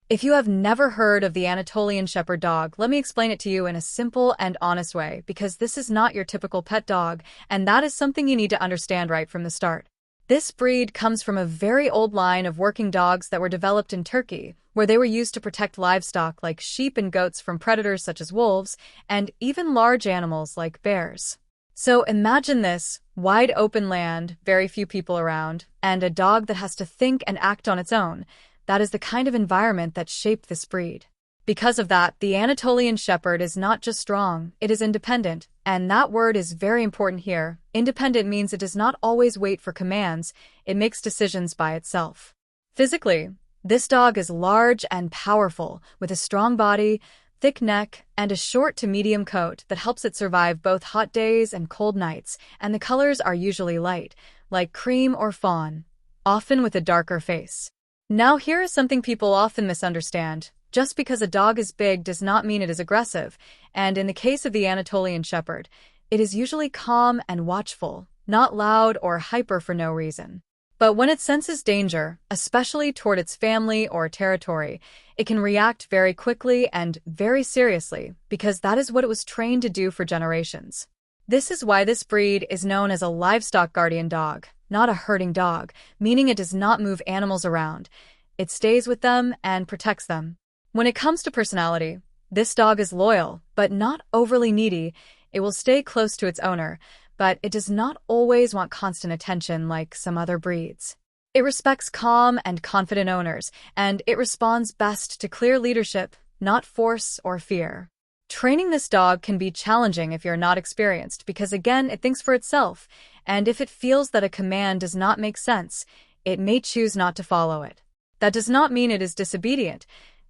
If you have never heard of the Anatolian Shepherd dog, let me explain it to you in a simple and honest way, because this is not your typical pet dog, and that is something you need to understand right from the start. This breed comes from a very old line of working dogs that were developed in Turkey, where they were used to protect livestock like sheep and goats from predators such as wolves, and even large animals like bears. So imagine this: wide open land, very few people around, and a dog that has to think and act on its own. That is the kind of environment that shaped this breed. Because of that, the Anatolian Shepherd is not just strong, it is independent, and that word is very important here. Independent means it does not always wait for commands, it makes decisions by itself. Physically, this dog is large and powerful, with a strong body, thick neck, and a short to medium coat that helps it survive both hot days and cold nights, and the colors are usually light, like cream or fawn, often with a darker face. Now here is something people often misunderstand. Just because a dog is big does not mean it is aggressive, and in the case of the Anatolian Shepherd, it is usually calm and watchful, not loud or hyper for no reason. But when it senses danger, especially toward its family or territory, it can react very quickly and very seriously, because that is what it was trained to do for generations. This is why this breed is known as a livestock guardian dog, not a herding dog, meaning it does not move animals around. It stays with them and protects them. When it comes to personality, this dog is loyal, but not overly needy. It will stay close to its owner, but it does not always want constant attention like some other breeds. It respects calm and confident owners, and it responds best to clear leadership, not force or fear. Training this dog can be challenging if you're not experienced, because again, it thinks for itself, and if it feels that a command does not make sense, it may choose not to follow it. That does not mean it is disobedient.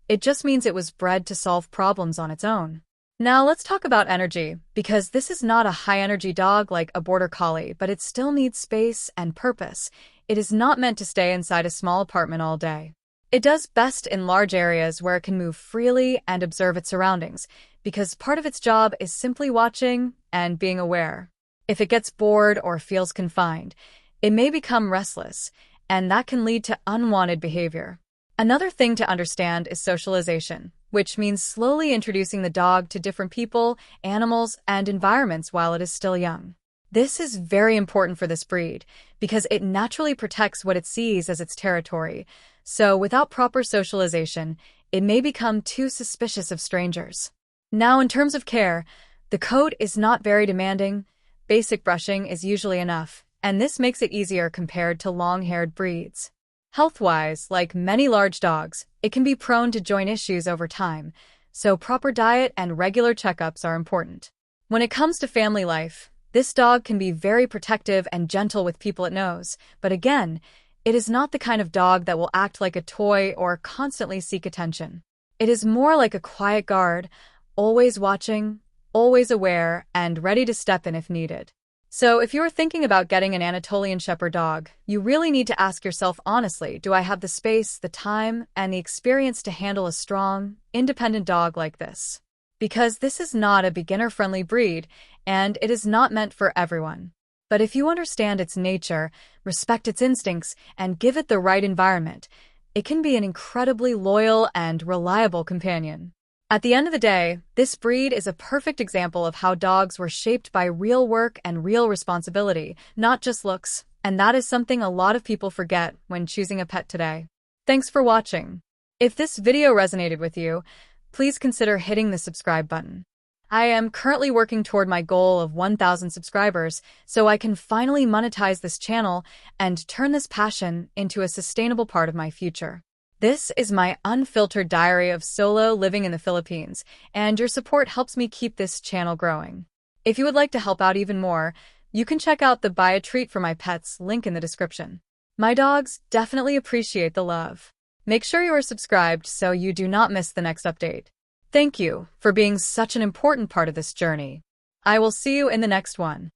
It just means it was bred to solve problems on its own. Now let's talk about energy, because this is not a high-energy dog like a border collie, but it still needs space and purpose. It is not meant to stay inside a small apartment all day. It does best in large areas where it can move freely and observe its surroundings, because part of its job is simply watching and being aware. If it gets bored or feels confined, it may become restless, and that can lead to unwanted behavior. Another thing to understand is socialization, which means slowly introducing the dog to different people, animals, and environments while it is still young. This is very important for this breed, because it naturally protects what it sees as its territory. So without proper socialization, it may become too suspicious of strangers. Now, in terms of care, the coat is not very demanding. Basic brushing is usually enough, and this makes it easier compared to long-haired breeds. Health-wise, like many large dogs, it can be prone to joint issues over time, so proper diet and regular checkups are important. When it comes to family life, this dog can be very protective and gentle with people it knows, but again, it is not the kind of dog that will act like a toy or constantly seek attention. It is more like a quiet guard, always watching, always aware, and ready to step in if needed. So if you're thinking about getting an Anatolian Shepherd dog, you really need to ask yourself honestly, do I have the space, the time, and the experience to handle a strong, independent dog like this? Because this is not a beginner-friendly breed, and it is not meant for everyone. But if you understand its nature, respect its instincts, and give it the right environment, it can be an incredibly loyal and reliable companion. At the end of the day, this breed is a perfect example of how dogs were shaped by real work and real responsibility, not just looks, and that is something a lot of people forget when choosing a pet today. Thanks for watching. If this video resonated with you, please consider hitting the subscribe button. I am currently working toward my goal of 1,000 subscribers, so I can finally monetize this channel and turn this passion into a sustainable part of my future. This is my unfiltered diary of solo living in the Philippines, and your support helps me keep this channel growing. If you would like to help out even more, you can check out the Buy a Treat for My Pets link in the description. My dogs definitely appreciate the love. Make sure you are subscribed so you do not miss the next update. Thank you for being such an important part of this journey. I will see you in the next one.